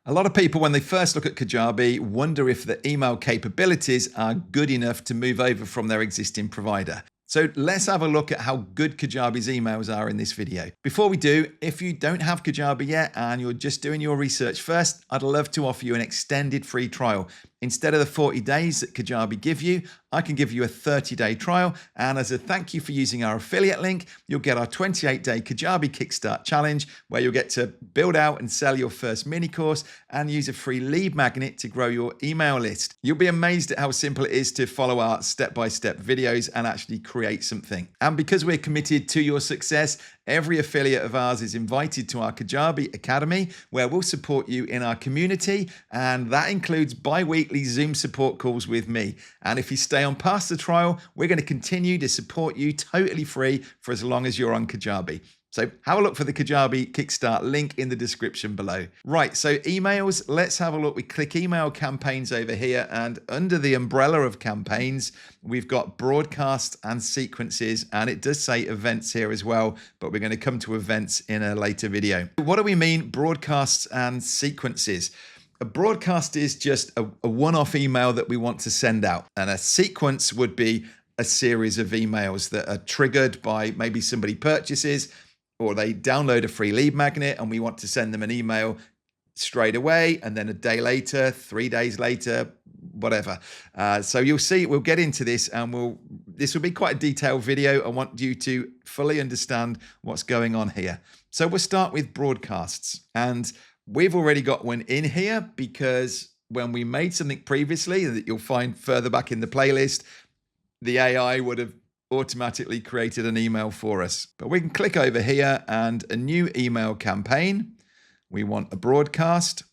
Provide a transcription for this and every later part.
A lot of people, when they first look at Kajabi, wonder if the email capabilities are good enough to move over from their existing provider. So let's have a look at how good Kajabi's emails are in this video. Before we do, if you don't have Kajabi yet and you're just doing your research first, I'd love to offer you an extended free trial. Instead of the 40 days that Kajabi give you, I can give you a 30-day trial. And as a thank you for using our affiliate link, you'll get our 28-day Kajabi Kickstart Challenge, where you'll get to build out and sell your first mini course and use a free lead magnet to grow your email list. You'll be amazed at how simple it is to follow our step-by-step videos and actually create something. And because we're committed to your success, every affiliate of ours is invited to our Kajabi Academy, where we'll support you in our community. And that includes bi-weekly Zoom support calls with me. And if you stay on past the trial, we're going to continue to support you totally free for as long as you're on Kajabi. So have a look for the Kajabi Kickstart link in the description below. Right, so emails, let's have a look. We click email campaigns over here, and under the umbrella of campaigns, we've got broadcasts and sequences, and it does say events here as well, but we're going to come to events in a later video. What do we mean broadcasts and sequences? A broadcast is just a one-off email that we want to send out, and a sequence would be a series of emails that are triggered by maybe somebody purchases or they download a free lead magnet and we want to send them an email straight away, and then a day later, 3 days later, whatever. So you'll see, we'll get into this, and this will be quite a detailed video. I want you to fully understand what's going on here. So we'll start with broadcasts, and we've already got one in here because when we made something previously that you'll find further back in the playlist, the AI would have automatically created an email for us. But we can click over here and a new email campaign. We want a broadcast,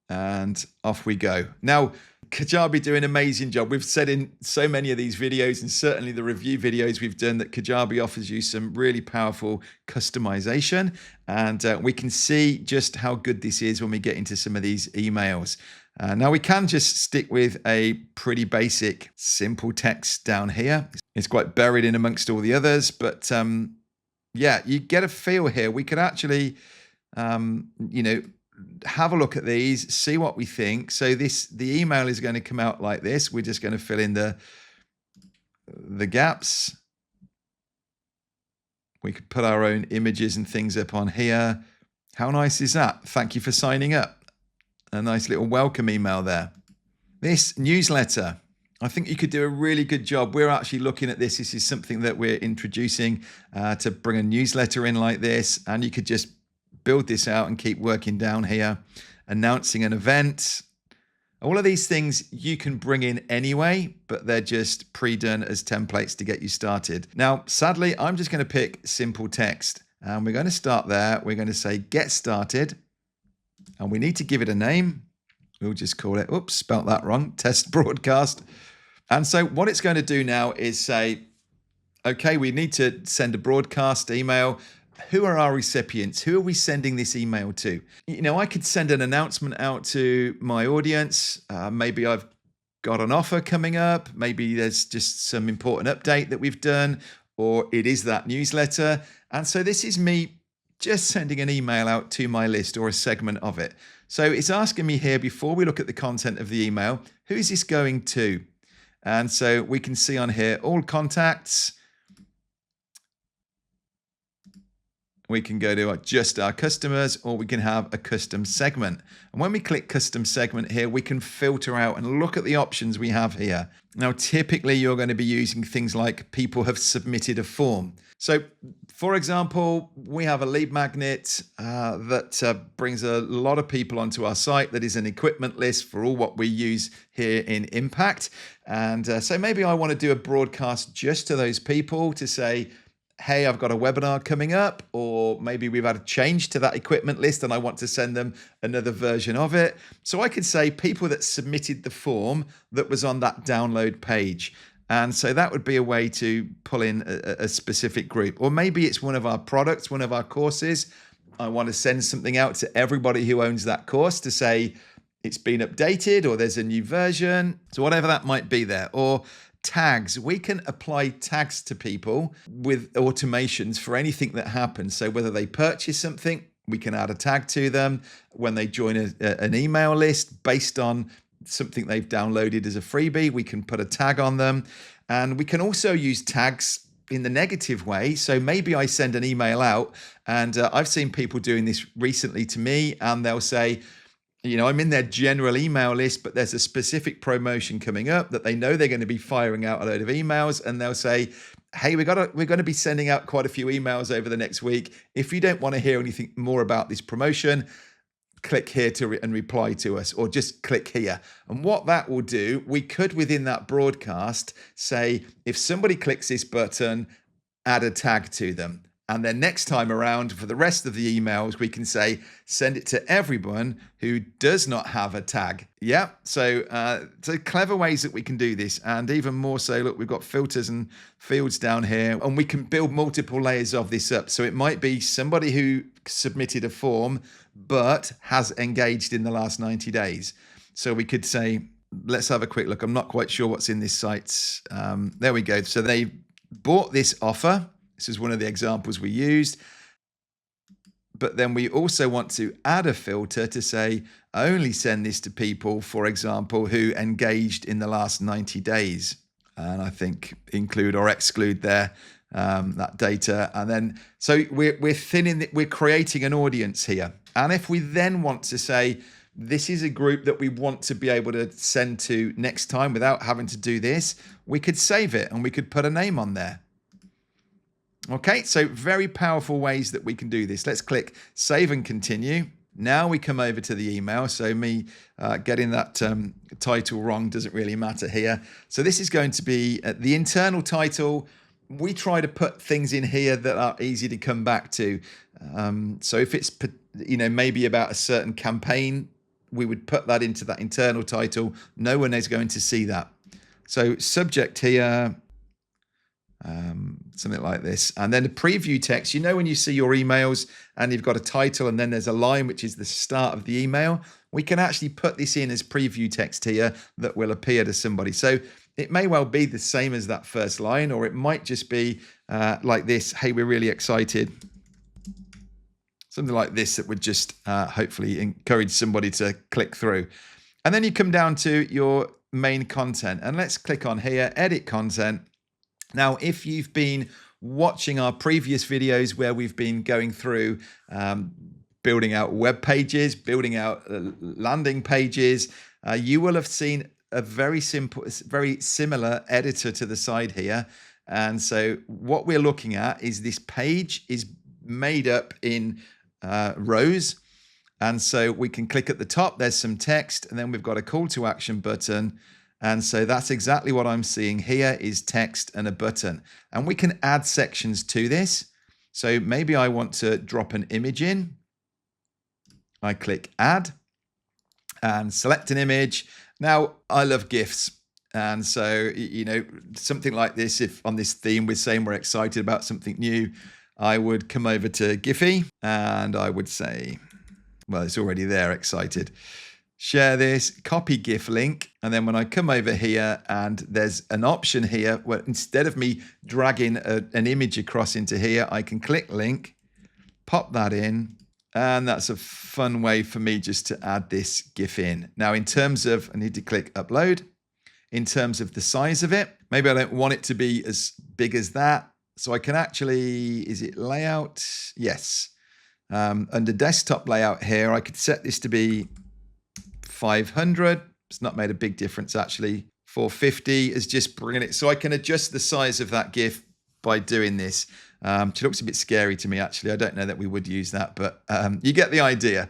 and off we go. Now, Kajabi do an amazing job. We've said in so many of these videos, and certainly the review videos we've done, that Kajabi offers you some really powerful customization. And we can see just how good this is when we get into some of these emails. Now we can just stick with a pretty basic, simple text down here. It's quite buried in amongst all the others, but yeah, you get a feel here. We could actually, have a look at these, see what we think. So the email is going to come out like this. We're just going to fill in the gaps. We could put our own images and things up on here. How nice is that? Thank you for signing up. A nice little welcome email there. This newsletter, I think you could do a really good job. We're actually looking at this. This is something that we're introducing to bring a newsletter in like this. And you could just build this out and keep working down here. Announcing an event. All of these things you can bring in anyway, but they're just pre-done as templates to get you started. Now, sadly, I'm just going to pick simple text. And we're going to start there. We're going to say get started. And we need to give it a name. We'll just call it, oops, spelt that wrong, test broadcast. And so what it's going to do now is say, okay, we need to send a broadcast email. Who are our recipients? Who are we sending this email to? You know, I could send an announcement out to my audience. Maybe I've got an offer coming up. Maybe there's just some important update that we've done, or it is that newsletter. And so this is me just sending an email out to my list or a segment of it. So it's asking me here, before we look at the content of the email, who is this going to? And so we can see on here, all contacts. We can go to just our customers, or we can have a custom segment. And when we click custom segment here, we can filter out and look at the options we have here. Now, typically you're going to be using things like people have submitted a form. So for example, we have a lead magnet that brings a lot of people onto our site. That is an equipment list for all what we use here in Impact. And so maybe I want to do a broadcast just to those people to say, hey, I've got a webinar coming up, or maybe we've had a change to that equipment list and I want to send them another version of it. So I could say people that submitted the form that was on that download page. And so that would be a way to pull in a specific group. Or maybe it's one of our products, one of our courses. I want to send something out to everybody who owns that course to say it's been updated or there's a new version. So whatever that might be there. Or tags. We can apply tags to people with automations for anything that happens. So whether they purchase something, We can add a tag to them when they join an email list based on something they've downloaded as a freebie. We can put a tag on them, and we can also use tags in the negative way. So maybe I send an email out, and I've seen people doing this recently to me, and they'll say, you know, I'm in their general email list, but there's a specific promotion coming up that they know they're going to be firing out a load of emails, and they'll say, hey, we're going to be sending out quite a few emails over the next week. If you don't want to hear anything more about this promotion, click here and reply to us, or just click here. And what that will do, we could within that broadcast say, if somebody clicks this button, add a tag to them. And then next time around, for the rest of the emails, we can say, send it to everyone who does not have a tag. Yeah, so clever ways that we can do this. And even more so, look, we've got filters and fields down here, and we can build multiple layers of this up. So it might be somebody who submitted a form, but has engaged in the last 90 days. So we could say, let's have a quick look. I'm not quite sure what's in this site. There we go. So they bought this offer. This is one of the examples we used. But then we also want to add a filter to say, only send this to people, for example, who engaged in the last 90 days. And I think include or exclude there that data. And then, so we're creating an audience here. And if we then want to say, this is a group that we want to be able to send to next time without having to do this, we could save it and we could put a name on there. Okay, so very powerful ways that we can do this. Let's click save and continue. Now we come over to the email. So me getting that title wrong doesn't really matter here. So this is going to be the internal title. We try to put things in here that are easy to come back to. So if it's, you know, maybe about a certain campaign, we would put that into that internal title. No one is going to see that. So subject here, something like this. And then the preview text, you know, when you see your emails and you've got a title and then there's a line, which is the start of the email, we can actually put this in as preview text here that will appear to somebody. So it may well be the same as that first line, or it might just be like this. Hey, we're really excited. Something like this that would just hopefully encourage somebody to click through. And then you come down to your main content, and let's click on here, edit content. Now, if you've been watching our previous videos where we've been going through building out web pages, building out landing pages, you will have seen a very simple, very similar editor to the side here. And so what we're looking at is this page is made up in rows. And so we can click at the top, there's some text, and then we've got a call to action button. And so that's exactly what I'm seeing here is text and a button. And we can add sections to this. So maybe I want to drop an image in. I click add and select an image. Now, I love GIFs. And so, you know, something like this, if on this theme we're saying we're excited about something new, I would come over to Giphy and I would say, well, it's already there, excited. Share this, copy GIF link, and then when I come over here and there's an option here where instead of me dragging an image across into here, I can click link, pop that in, and that's a fun way for me just to add this GIF in. Now, in terms of, I need to click upload. In terms of the size of it, maybe I don't want it to be as big as that. So I can actually, is it layout? Yes. Under desktop layout here, I could set this to be 500. It's not made a big difference actually. 450 is just bringing it. So I can adjust the size of that GIF by doing this. It looks a bit scary to me actually. I don't know that we would use that, but you get the idea.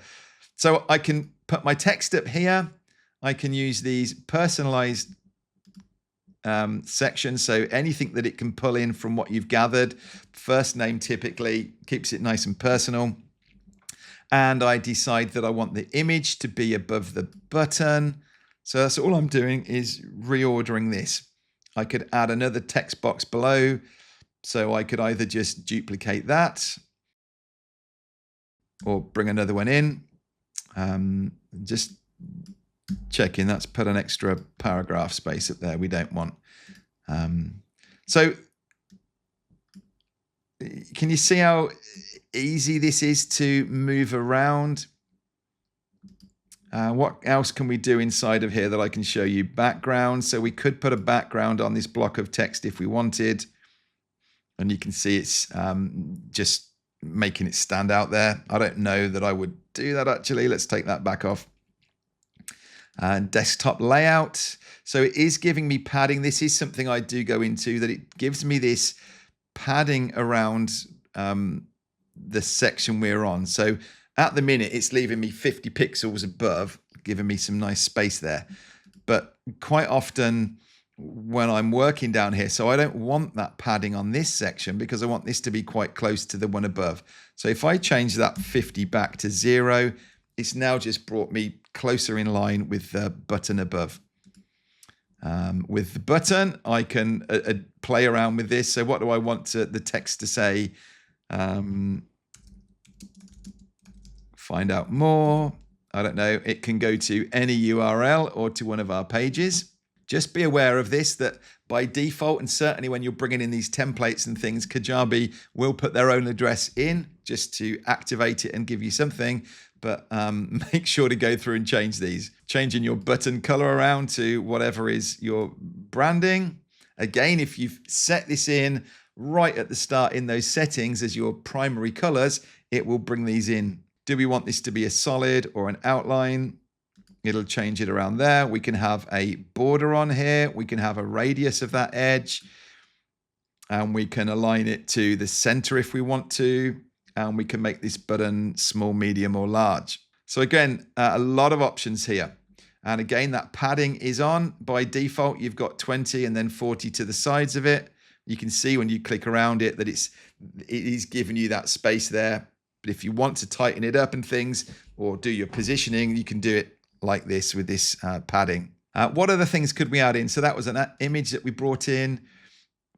So I can put my text up here. I can use these personalized sections. So anything that it can pull in from what you've gathered. First name typically keeps it nice and personal. And I decide that I want the image to be above the button. So that's all I'm doing is reordering this. I could add another text box below. So I could either just duplicate that or bring another one in. Just checking that's put an extra paragraph space up there we don't want. So Can you see how easy this is to move around? What else can we do inside of here that I can show you? Background. So we could put a background on this block of text if we wanted. And you can see it's just making it stand out there. I don't know that I would do that actually. Let's take that back off. Desktop layout. So it is giving me padding. This is something I do go into, that it gives me this padding around the section we're on. So at the minute, it's leaving me 50 pixels above, giving me some nice space there. But quite often when I'm working down here, so I don't want that padding on this section because I want this to be quite close to the one above. So if I change that 50 back to 0, it's now just brought me closer in line with the button above. With the button, I can play around with this. So what do I want the text to say? Find out more. I don't know. It can go to any URL or to one of our pages. Just be aware of this, that by default, and certainly when you're bringing in these templates and things, Kajabi will put their own address in just to activate it and give you something. But make sure to go through and change these. Changing your button color around to whatever is your branding. Again, if you've set this in right at the start in those settings as your primary colors, it will bring these in. Do we want this to be a solid or an outline? It'll change it around there. We can have a border on here. We can have a radius of that edge. And we can align it to the center if we want to. And we can make this button small, medium, or large. So again, a lot of options here. And again, that padding is on. By default, you've got 20 and then 40 to the sides of it. You can see when you click around it that it is giving you that space there. But if you want to tighten it up and things, or do your positioning, you can do it like this with this padding. What other things could we add in? So that was an image that we brought in.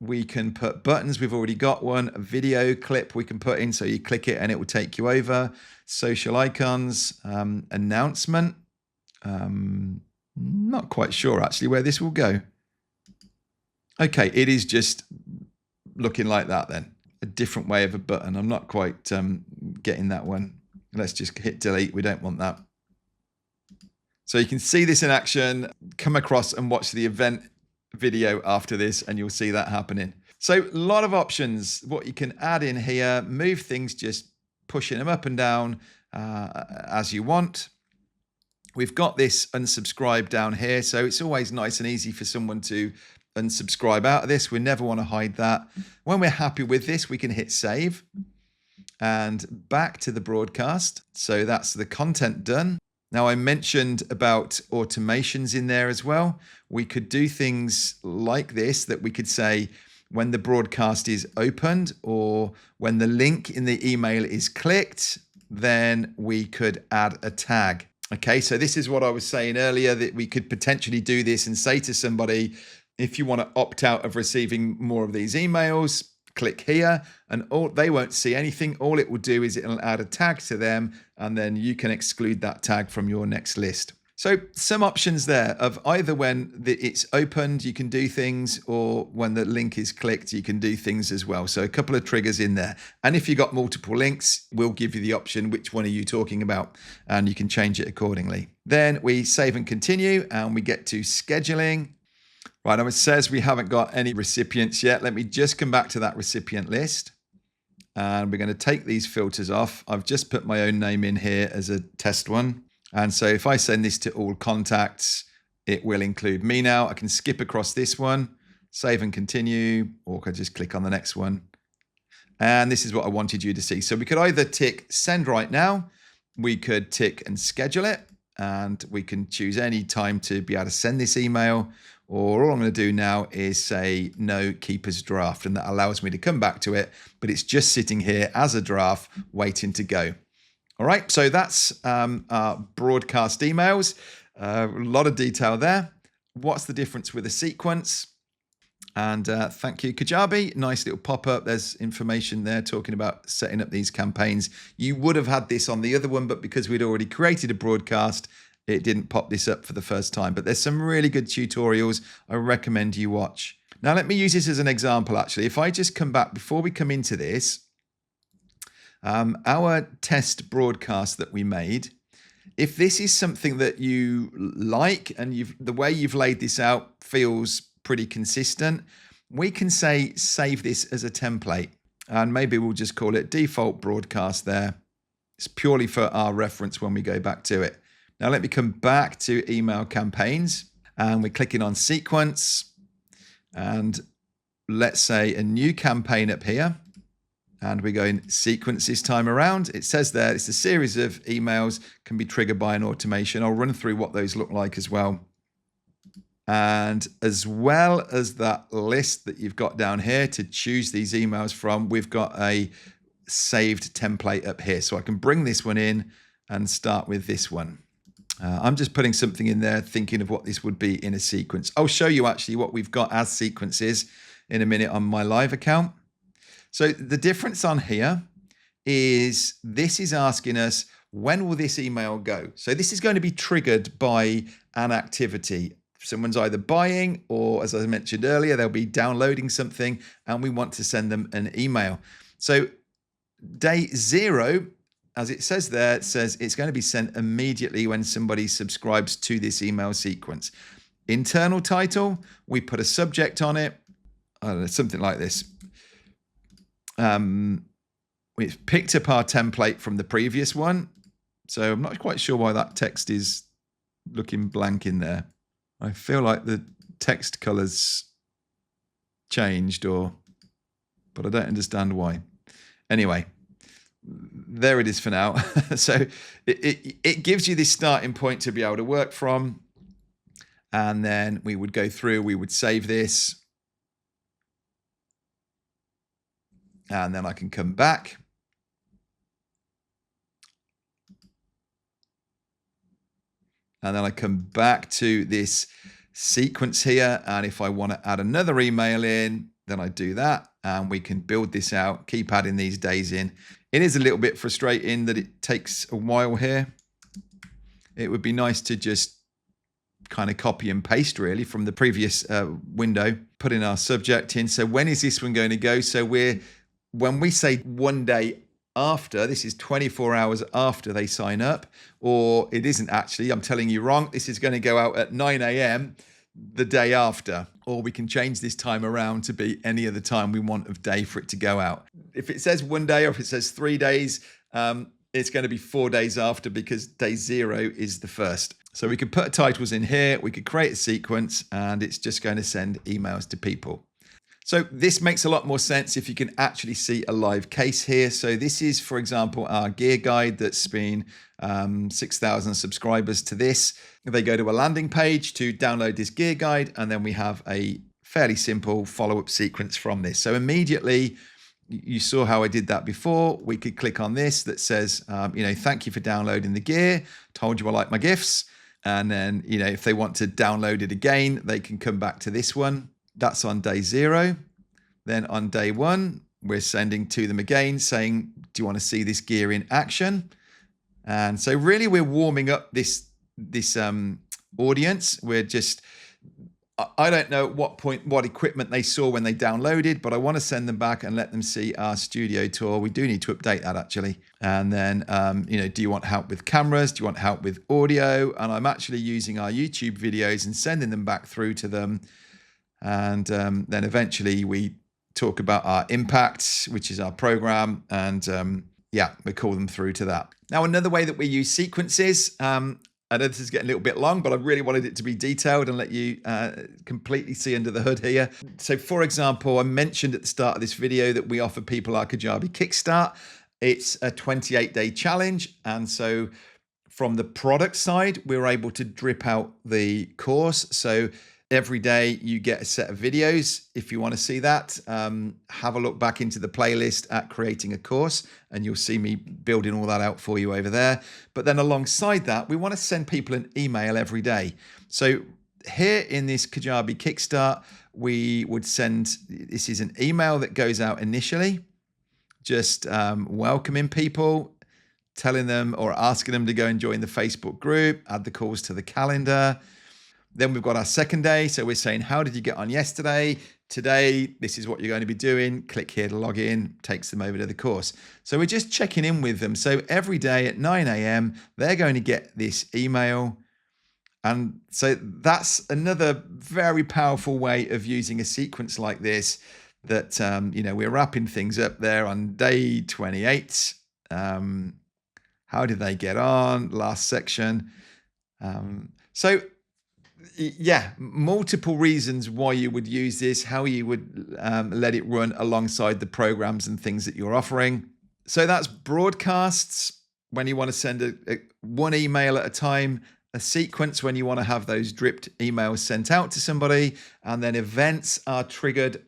We can put buttons. We've already got one. A video clip we can put in. So you click it and it will take you over. Social icons, announcement. Not quite sure actually where this will go. Okay, it is just looking like that then. A different way of a button. I'm not quite getting that one. Let's just hit delete. We don't want that. So you can see this in action. Come across and watch the event video after this and you'll see that happening. So a lot of options, what you can add in here, move things, just pushing them up and down as you want. We've got this unsubscribe down here. So it's always nice and easy for someone to unsubscribe out of this. We never want to hide that. When we're happy with this, we can hit save and back to the broadcast. So that's the content done. Now I mentioned about automations in there as well. We could do things like this, that we could say when the broadcast is opened or when the link in the email is clicked, then we could add a tag. Okay, so this is what I was saying earlier, that we could potentially do this and say to somebody, if you want to opt out of receiving more of these emails, click here, and they won't see anything. All it will do is it'll add a tag to them, and then you can exclude that tag from your next list. So some options there of either when it's opened, you can do things, or when the link is clicked, you can do things as well. So a couple of triggers in there. And if you've got multiple links, we'll give you the option, which one are you talking about? And you can change it accordingly. Then we save and continue, and we get to scheduling. Right, now it says we haven't got any recipients yet. Let me just come back to that recipient list. And we're going to take these filters off. I've just put my own name in here as a test one. And so if I send this to all contacts, it will include me now. I can skip across this one, save and continue, or I can just click on the next one. And this is what I wanted you to see. So we could either tick send right now, we could tick and schedule it, and we can choose any time to be able to send this email. Or all I'm going to do now is say no, keep as draft, and that allows me to come back to it, but it's just sitting here as a draft waiting to go. All right, so that's our broadcast emails. A lot of detail there. What's the difference with a sequence? And thank you, Kajabi. Nice little pop-up. There's information there talking about setting up these campaigns. You would have had this on the other one, but because we'd already created a broadcast, it didn't pop this up for the first time. But there's some really good tutorials I recommend you watch. Now, let me use this as an example, actually. If I just come back, before we come into this, our test broadcast that we made, if this is something that you like and the way you've laid this out feels pretty consistent, we can say save this as a template. And maybe we'll just call it default broadcast there. It's purely for our reference when we go back to it. Now let me come back to email campaigns, and we're clicking on sequence, and let's say a new campaign up here, and we're going sequence this time around. It says there it's a series of emails can be triggered by an automation. I'll run through what those look like as well. And as well as that list that you've got down here to choose these emails from, we've got a saved template up here. So I can bring this one in and start with this one. I'm just putting something in there, thinking of what this would be in a sequence. I'll show you actually what we've got as sequences in a minute on my live account. So the difference on here is this is asking us, when will this email go? So this is going to be triggered by an activity. Someone's either buying or, as I mentioned earlier, they'll be downloading something and we want to send them an email. So day 0, as it says there, it says it's going to be sent immediately when somebody subscribes to this email sequence. Internal title, we put a subject on it, I don't know, something like this. We've picked up our template from the previous one. So I'm not quite sure why that text is looking blank in there. I feel like the text colors changed, but I don't understand why. Anyway, there it is for now. So it gives you this starting point to be able to work from. And then we would go through, we would save this. And then I can come back. And then I come back to this sequence here. And if I want to add another email in, then I do that. And we can build this out, keep adding these days in. It is a little bit frustrating that it takes a while here. It would be nice to just kind of copy and paste really from the previous window, put in our subject in. So when is this one going to go? So when we say 1 day after, this is 24 hours after they sign up, or it isn't actually, I'm telling you wrong. This is going to go out at 9 a.m. the day after, or we can change this time around to be any other time we want of day for it to go out. If it says 1 day or if it says 3 days, it's going to be 4 days after because day 0 is the first. So we could put titles in here, we could create a sequence, and it's just going to send emails to people. So this makes a lot more sense if you can actually see a live case here. So this is, for example, our gear guide that's been 6,000 subscribers to this. They go to a landing page to download this gear guide, and then we have a fairly simple follow-up sequence from this. So immediately, you saw how I did that before. We could click on this that says, thank you for downloading the gear. Told you I like my gifts. And then, if they want to download it again, they can come back to this one. That's on day 0. Then on day 1, we're sending to them again saying, do you want to see this gear in action? And so really we're warming up this audience. We're just, I don't know at what point, what equipment they saw when they downloaded, but I want to send them back and let them see our studio tour. We do need to update that actually. And then, do you want help with cameras? Do you want help with audio? And I'm actually using our YouTube videos and sending them back through to them. And then eventually we talk about our impact, which is our program. And we call them through to that. Now, another way that we use sequences, I know this is getting a little bit long, but I really wanted it to be detailed and let you completely see under the hood here. So for example, I mentioned at the start of this video that we offer people our Kajabi Kickstart. It's a 28-day challenge. And so from the product side, we're able to drip out the course. So every day you get a set of videos. If you want to see that, have a look back into the playlist at creating a course and you'll see me building all that out for you over there. But then alongside that, we want to send people an email every day. So here in this Kajabi Kickstart, we would send, this is an email that goes out initially, just welcoming people, telling them or asking them to go and join the Facebook group, add the calls to the calendar. Then we've got our second day. So we're saying, how did you get on yesterday? Today, this is what you're going to be doing. Click here to log in, takes them over to the course. So we're just checking in with them. So every day at 9 a.m., they're going to get this email. And so that's another very powerful way of using a sequence like this that, we're wrapping things up there on day 28. How did they get on? Last section. Multiple reasons why you would use this, how you would let it run alongside the programs and things that you're offering. So that's broadcasts when you want to send one email at a time, a sequence when you want to have those dripped emails sent out to somebody, and then events are triggered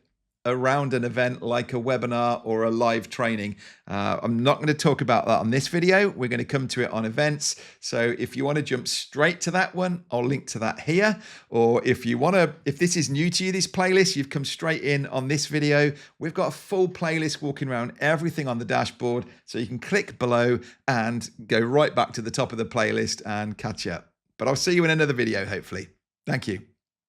around an event like a webinar or a live training. I'm not going to talk about that on this video. We're going to come to it on events. So if you want to jump straight to that one, I'll link to that here. Or if this is new to you, this playlist, you've come straight in on this video. We've got a full playlist walking around everything on the dashboard. So you can click below and go right back to the top of the playlist and catch up. But I'll see you in another video, hopefully. Thank you.